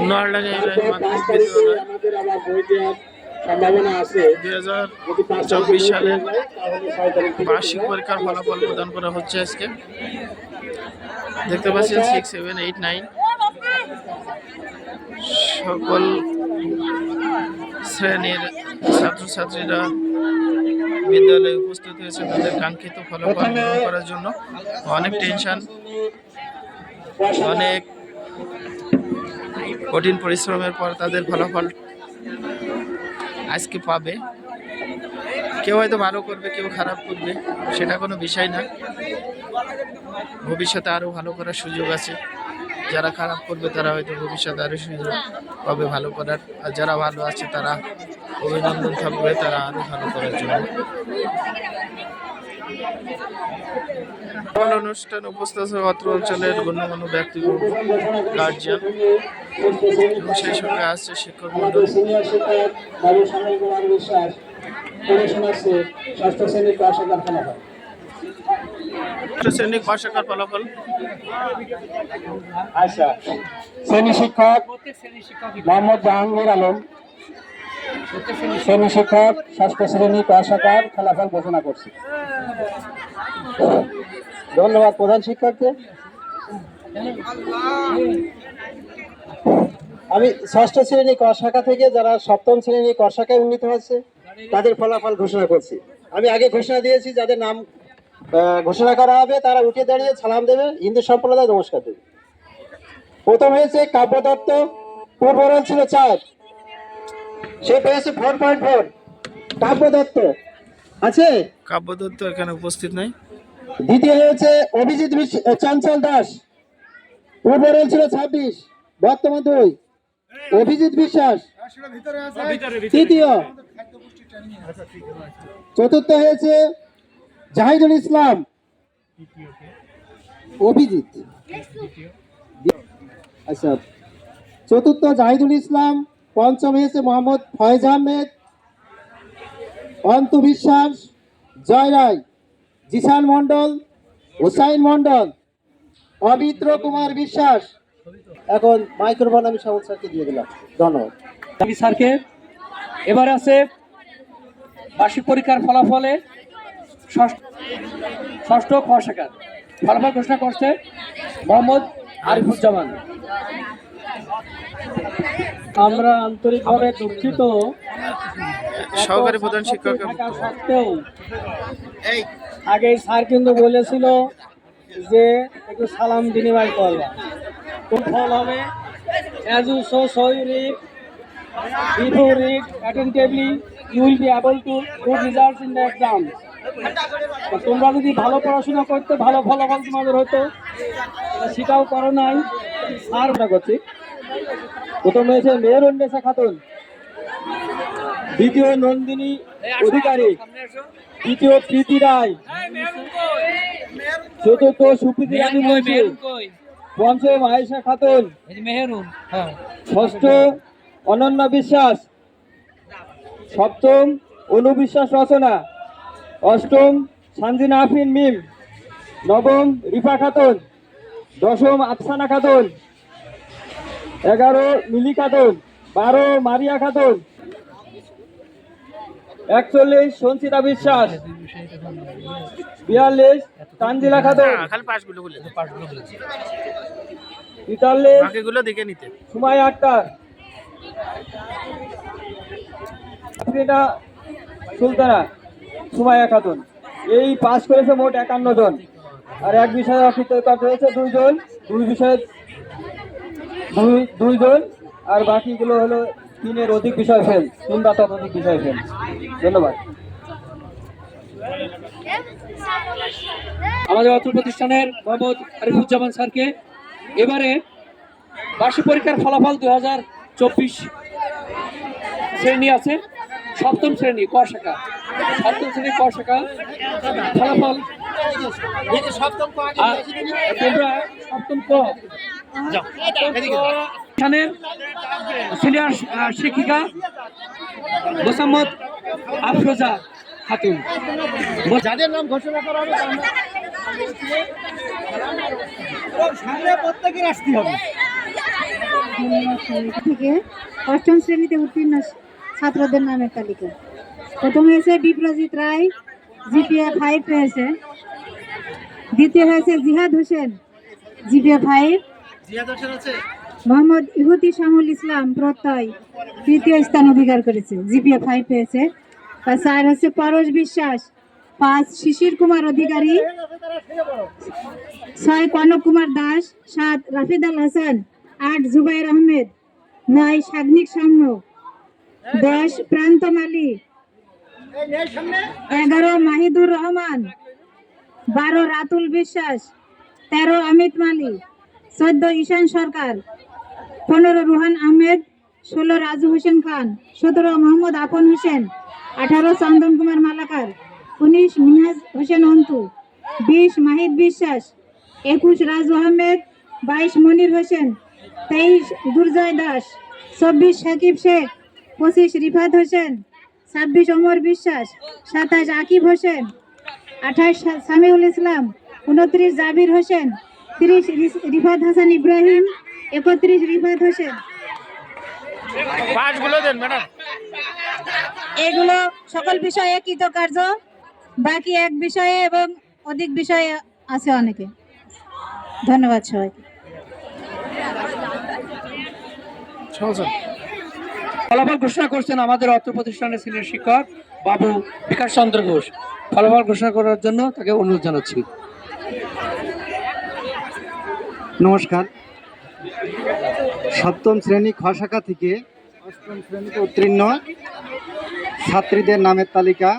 নয়টা জায়গায় মাধ্যমিক বিদ্যালয় সম্ভাবনা আছে 2024 সালের বার্ষিক পরীক্ষার ফলাফল প্রদান করা হচ্ছে আজকে। দেখতে পাচ্ছেন 6, 7, 8, 9 সকল শ্রেণীর ছাত্রছাত্রীরা বিদ্যালয়ে উপস্থিত হয়েছে তাদের কাঙ্ক্ষিত ফলাফল গ্রহণ করার জন্য। অনেক টেনশন, অনেক কঠিন পরিশ্রমের পর তাদের ফলাফল আজকে পাবে। কেউ হয়তো ভালো করবে, কেউ খারাপ করবে, সেটা কোনো বিষয় না। ভবিষ্যতে আরও ভালো করার সুযোগ আছে। যারা খারাপ করবে তারা হয়তো ভবিষ্যতে আরও সুযোগ পাবে ভালো করার, আর যারা ভালো আছে তারা অভিনন্দন থাকবে তারা আরও ভালো করার জন্য। অনুষ্ঠান উপস্থিত আছে অত্র অঞ্চলের গণ্যমান্য ব্যক্তিবর্গ, গার্জিয়ান এবং সেই সঙ্গে আসছে শিক্ষক মন্ডল। ষষ্ঠ শ্রেণীর ক শাখার ফলাফল। আচ্ছা, শ্রেণী শিক্ষক মোহাম্মদ জাহাঙ্গীর আলম, শ্রেণী শিক্ষক ষষ্ঠ শ্রেণী ক শাখার ফলাফল ঘোষণা করছি। ধন্যবাদ প্রধান শিক্ষককে। আমি ষষ্ঠ শ্রেণী ক শাখা থেকে যারা সপ্তম শ্রেণী ক শাখায় উন্নীত হয়েছে তাদের ফলাফল ঘোষণা করছি। আমি আগে ঘোষণা দিয়েছি যাদের নাম ঘোষণা করা হবে তারা উঠে দাঁড়িয়ে সালাম দেবে, হিন্দু সম্প্রদায় নমস্কার দেবে। প্রথম হয়েছে কাব্য দত্ত, পূর্বরণ ছিল 4, সে পেয়েছে 4.4। কাব্য দত্ত আছে? কাব্য দত্ত এখানে উপস্থিত নাই। দ্বিতীয় হয়েছে অভিজিৎ চঞ্চল দাস, পূর্বরণ ছিল 26, বর্তমান 2। অভিজিৎ বিশ্বাস তৃতীয়। চতুর্থ হয়েছে জাহিদুল ইসলাম, অভিজিৎ। আচ্ছা, চতুর্থ জাহিদুল ইসলাম। পঞ্চম হয়েছে মোহাম্মদ ফয়েজ আহমেদ, অন্তু বিশ্বাস, জয় রায়, জিসান মন্ডল, হুসাইন মন্ডল, অমিত্র কুমার বিশ্বাস। এখন মাইক্রোফোন আমি সামন্ত স্যারকে দিয়ে দিলাম। ধন্যবাদ স্যারকে। এবার আছে বার্ষিক পরীক্ষার ফলাফলে ষষ্ঠ ক শাখার ফলাফল ঘোষণা করছে মোহাম্মদ আরিফুজ্জামান। আমরা আন্তরিকভাবে দুঃখিত, সহকারী প্রধান শিক্ষক সত্ত্বেও আগে স্যার কিন্তু বলেছিল যে একটু সালাম বিনিময় করবা। কোন ফল হবে? As you show you read, if you read attentively, you will be able to good results in the exam. তোমরা যদি ভালো পড়াশোনা করতে ভালো ফলাফল তোমাদের হতো, সেটাও করো নাই। আর করছি প্রথম হয়েছে মেহেরুন্নেসা খাতুন, দ্বিতীয় নন্দিনী অধিকারী, তৃতীয় প্রীতি রায়, চতুর্থ সুপ্রীতি রানী মুন্সি, পঞ্চম আয়েশা খাতুন, ষষ্ঠ অনন্যা বিশ্বাস, সপ্তম অনুবিশ্বাস রচনা, অষ্টম সানজিনা আফরিন মিম, নবম রিফা খাতুন, দশম আফসানা খাতুন, 11 মিলি খাতুন, 12 মারিয়া খাতুন, 41 সঞ্চিতা বিশ্বাস, 42 তানজিলা খাতুন, 43 সুমাইয়া আক্তার, আফরিনা সুলতানা সুমাইয়া খাতুন। এই পাস করেছে মোট 51 জন। আর এক বিষয়ে অকৃতকার্য হয়েছে 2 জন, 2 বিষয়ে 2 জন, আর বাকিগুলো হলো 3-এর অধিক বিষয় ফেল, 3 বা ততোধিক বিষয় ফেল। ধন্যবাদ। আমাদের অত্র প্রতিষ্ঠানের মোহাম্মদ আরিফুজ্জামান স্যারকে। এবারে বার্ষিক পরীক্ষার ফলাফল 2024 শ্রেণী আছে, সপ্তম শ্রেণী ক শাখা, সপ্তম শ্রেণী ক শাখা ফলাফল। তোমরা সপ্তম ক সিনিয়র শিক্ষিকা মোসাম্মদ আফরোজা খাতুন, যাদের নাম ঘোষণা করা হবে সামনে প্রত্যেকের আসতে হবে। থেকে অষ্টম শ্রেণীতে উত্তীর্ণ ছাত্রদের নামের তালিকা। প্রথম হয়েছে বিপ্রজিৎ রায়, জিপিএ 5 পেয়েছে। দ্বিতীয় হয়েছে জিহাদ হোসেন, জিপিএ 5। মোহাম্মদ ইহুতি শামুল ইসলাম প্রত্যয় তৃতীয় স্থান অধিকার করেছে, জিপিএ 5 পেয়েছে। আর 4 হচ্ছে পরশ বিশ্বাস, 5 শিশির কুমার অধিকারী, 6 কনক কুমার দাস, 7 রাফিদ আল হাসান, 8 জুবাইর আহমেদ, 9 সাগনিক সাম্য, 10 প্রান্ত মালি, 11 মাহিদুর রহমান, 12 রাতুল বিশ্বাস, 13 অমিত মালি, 14 ঈশান সরকার, 15 রুহান আহমেদ, 16 রাজু হোসেন খান, 17 মোহাম্মদ আপন হোসেন, 18 চন্দন কুমার মালাকার, 19 মিনহাজ হোসেন অন্তু, 20 মাহিদ বিশ্বাস, 21 রাজু আহমেদ, 22 মনির হোসেন, 23 দুর্জয় দাস, 24 সাকিব শেখ, 25 রিফাত হোসেন, 26 অমর বিশ্বাস, 27 আকিব হোসেন, 28 সামিউল ইসলাম, 29 জাবির হোসেন, 30 রিফাত হাসান ইব্রাহিম, 31 রিফাত হোসেন। পাঁচগুলো দেন ম্যাডাম। এগুলো সকল বিষয়ে কৃতকার্য, বাকি এক বিষয়ে এবং অধিক বিষয়ে আছে অনেকে। ধন্যবাদ সবাইকে। ফলাফল ঘোষণা করছেন আমাদের অত্র প্রতিষ্ঠানের সিনিয়র শিক্ষক বাবু বিকাশ চন্দ্র ঘোষ। ফলাফল ঘোষণা করার জন্য তাকে অনুরোধ জানাচ্ছি। নমস্কার। সপ্তম শ্রেণী খ শাখা থেকে অষ্টম শ্রেণীতে উত্তীর্ণ ছাত্রীদের নামের তালিকা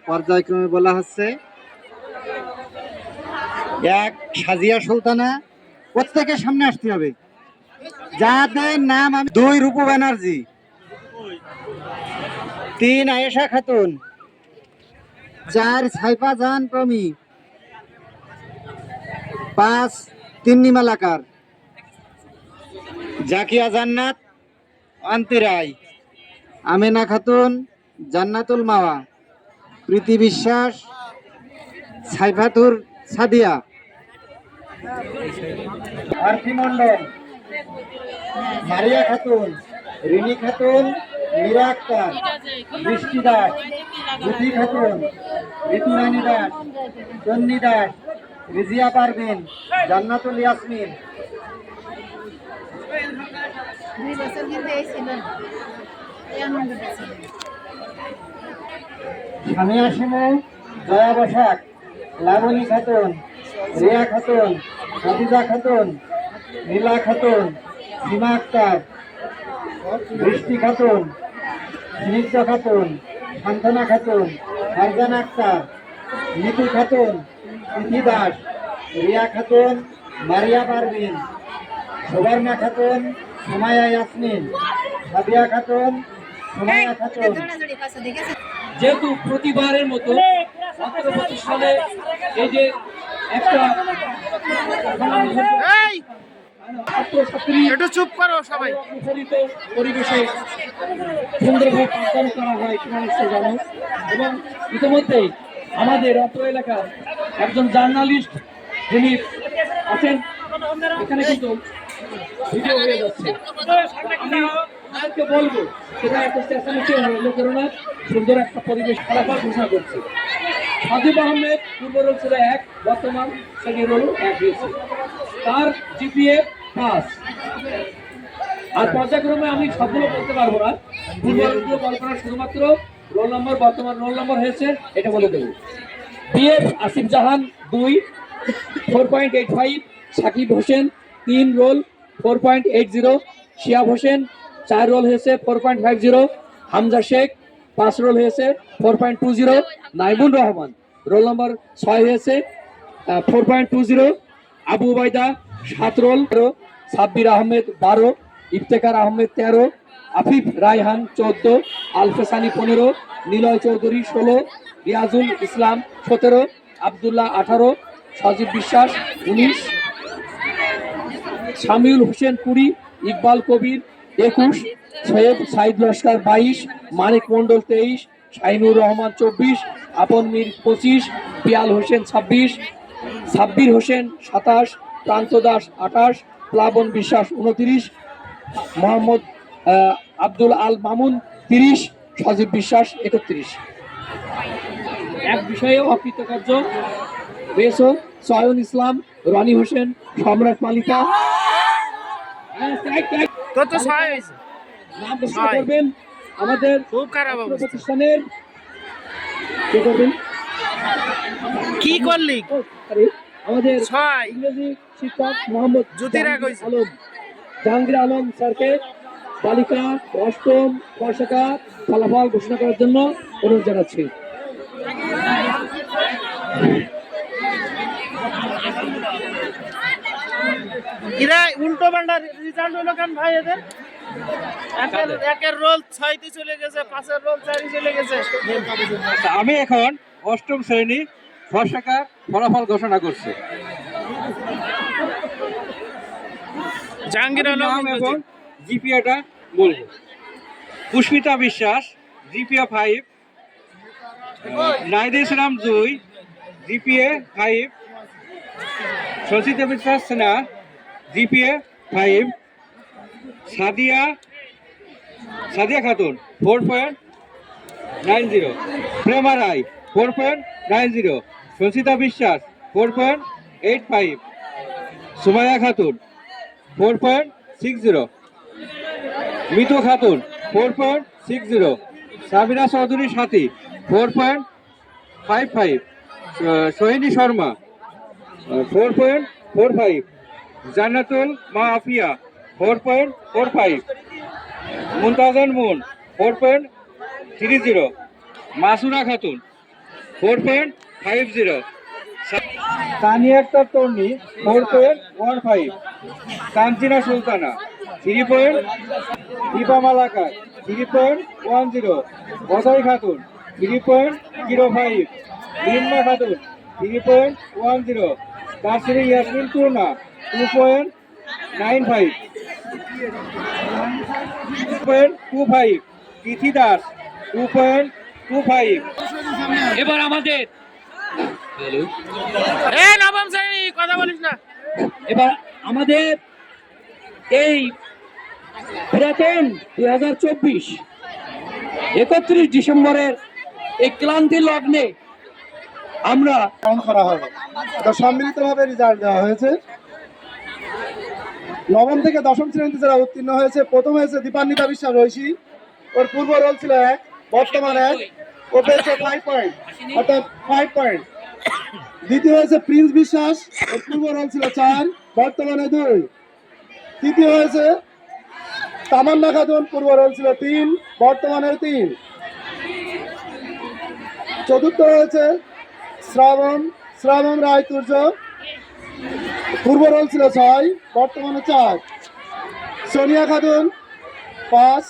পর্যায়ক্রমে বলা হচ্ছে। 1 সাজিয়া সুলতানা, প্রত্যেকের সামনে আসতে হবে যাদের নাম। 2 রূপু ব্যানার্জি, 3 আয়েশা খাতুন, 4 সাইফা জাহান প্রমি, 5 তিন্নি মালাকার, জাকিয়া জান্নাত আন্তি রায়, আমেনা খাতুন, জান্নাতুল মাওয়া, প্রীতি বিশ্বাস, সাইফাতুর সাদিয়া, আরতি মন্ডল, মারিয়া খাতুন, রিনি খাতুন, মীরা আক্তার, বৃষ্টি দাস, বুদ্ধি খাতুন, ঋতুরানী দাস, চন্নী দাস, রিজিয়া পারভিন, জান্নাতুল ইয়াসমিন। সামিয়া শিমু, জয়া বসাক, লাবণী খাতুন, রিয়া খাতুন, খাদিজা খাতুন, নীলা খাতুন, সীমা আক্তার, বৃষ্টি খাতুন, স্নিগ্ধ খাতুন, সান্ত্বনা খাতুন, ফারজানা আক্তার, নিতু খাতুন, তিথি দাস, রিয়া খাতুন, মারিয়া পারভিন, সুবর্ণা খাতুন, সুমাইয়া ইয়াসমিন, সাদিয়া খাতুন, সুমাইয়া খাতুন। যেহেতু প্রতিবারের মতো অত্র প্রতিষ্ঠানে এই যে একটা এই একটু চুপ করো সবাই। মুখরিত পরিবেশে সুন্দরভাবে পাঠদান করা হয় কিভাবে জানো। এবং ইতিমধ্যেই আমাদের অত্র এলাকার একজন জার্নালিস্ট যিনি আছেন, এখানে কিন্তু ভিডিও হয়ে যাচ্ছে। আমি আপনাকে বলবো সেটা একটা চেঁচামেচি হলো, কেননা সুন্দর একটা পরিবেশ ফলাফল ঘোষণা করছে। সাজিব আহমেদ পূর্ব রোল ছিল 1, বর্তমান সেকেন্ড রোল 1 হয়েছে। তার জিপিএ 5। আর পর্যায়ক্রমে আমি সবগুলো বলতে পারবো না, পূর্ব রোলগুলো বল করার শুধুমাত্র রোল নম্বর, বর্তমান রোল নম্বর হয়েছে এটা বলে দেবো। বিএফ আসিফ জাহান 2, 4.85, সাকিব হোসেন 3 রোল 4.80, শিয়াব হোসেন 4 রোল হয়েছে 4.50, হামজা শেখ 5 রোল হয়েছে 4.20, নাইমুর রহমান রোল নম্বর 6 হয়েছে 4.20, আবু উবাইদা 7 রোল, সাব্বির আহমেদ 12, ইফতেখার আহমেদ 13, আফিফ রায়হান 14, আলফেসানি 15, নিলয় চৌধুরী 16, রিয়াজুল ইসলাম 17, আবদুল্লাহ 18, সজীব বিশ্বাস 19, শামিউল হোসেন 20, ইকবাল কবির 21, সৈয়দ সাইদ লস্কর 22, মানিক মন্ডল 23, শাহিনুর রহমান 24, আপন মীর 25, পিয়াল হোসেন 26, সাব্বির হোসেন 27, প্রান্ত দাস 28, প্লাবন বিশ্বাস 29, মোহাম্মদ আব্দুল আল মামুন 30, সজীব বিশ্বাস 31। এক বিষয়ে অকৃতকার্য হয়েছে সয়ন ইসলাম, রনি হোসেন, সম্রাট মালিকা। তোর তো 6 হয়েছে। নাম ঘোষণা করবেন আমাদের খুব খারাপ অবস্থা। প্রতিষ্ঠানের। কে করবেন? কি করলি? আমাদের 6 ইংরেজি শিক্ষক মোহাম্মদ জ্যোতিরাগ হয়েছে। আলম, জাহাঙ্গীর আলম স্যারকে বালিকা অষ্টম বর্ষাকা ফলাফল ঘোষণা করার জন্য অনুরোধ জানাচ্ছি। এরা উল্টো পাল্টা রেজাল্ট হলো কেন ভাই? এদের একের রোল 6তে চলে গেছে, 5এর রোল 4 চলে গেছে। আমি এখন অষ্টম শ্রেণী বর্ষাকার ফলাফল ঘোষণা করছি। জাহাঙ্গীর আমি আলম নাম এবং জিপিএটা বলবো। পুষ্পিতা বিশ্বাস জিপিএ 5, নাইদ ইসলাম জুই জিপিএ 5, শশীতা বিশ্বাস সিনহা জিপিএ 5, সাদিয়া খাতুন 4.90, প্রেমা রায় 4.90, শশীতা বিশ্বাস 4.85, সুমাইয়া খাতুন 4.60, মিতু খাতুন 4.60, সাবিনা চৌধুরী সাথী 4.55, সোহিনী শর্মা 4.45, জান্নাতুল মা আফিয়া 4.45, মুনতাজান মুন 4.30, মাসুরা খাতুন 4.50, তানিয়া আক্তার তর্নি 4.15, কাঞ্চিনা সুলতানা 3. দীপা মালাকার 3.10, বসাই খাতুন 3.05, লিম্মা খাতুন 3.10, তাসরি ইয়াসমিন পূর্ণা 2.95, 2.25, তিথি দাস 2.25। এবার আমাদের নবম শ্রেণী কথা বলিস না। এবার আমাদের এই পুরাতন 2024 31 ডিসেম্বরের এই ক্লান্তি লগ্নে আমরা কাউন্ট করা হবে। তো সম্মিলিতভাবে রেজাল্ট দেওয়া হয়েছে। নবম থেকে দশম শ্রেণীতে যারা উত্তীর্ণ হয়েছে, প্রথম হয়েছে দীপান্বিতা বিশ্বাস ঐশী, ওর পূর্ব রোল ছিল 1, বর্তমান 1, ও পেয়েছে 5 পয়েন্ট, অর্থাৎ 5 পয়েন্ট। দ্বিতীয় হয়েছে প্রিন্স বিশ্বাস, ওর পূর্ব রোল ছিল 4, বর্তমানে 2। তৃতীয় হয়েছে তামান্না খাতুন, পূর্ব রোল ছিল 3, বর্তমানে 3। চতুর্থ হয়েছে শ্রাবণ রায় তুর্য, পূর্ব রোল ছিল 6, বর্তমানে 4। সোনিয়া খাতুন 5,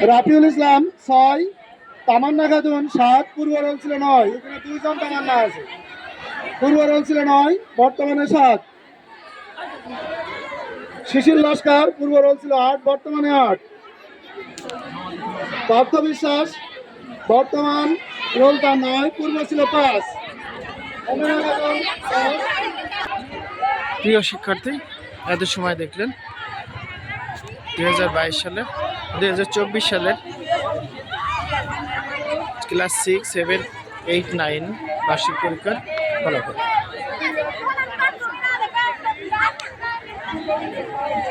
রাফিউল ইসলাম 6, তামান্না খাতুন 7, পূর্ব রোল ছিল 9। এখানে 2 জন তামান্না আছে, পূর্ব রোল ছিল 9, বর্তমানে 7। শিশির লস্কর, পূর্ব রোল ছিল 8, বর্তমানে 8। পার্থ বিশ্বাস, বর্তমান রোল তার 9, পূর্ব ছিল 5। প্রিয় শিক্ষার্থী, এত সময় দেখলেন 2022 সালে 2024 সালের ক্লাস 6, 7, 8, 9 বার্ষিক পরীক্ষার ফলাফল।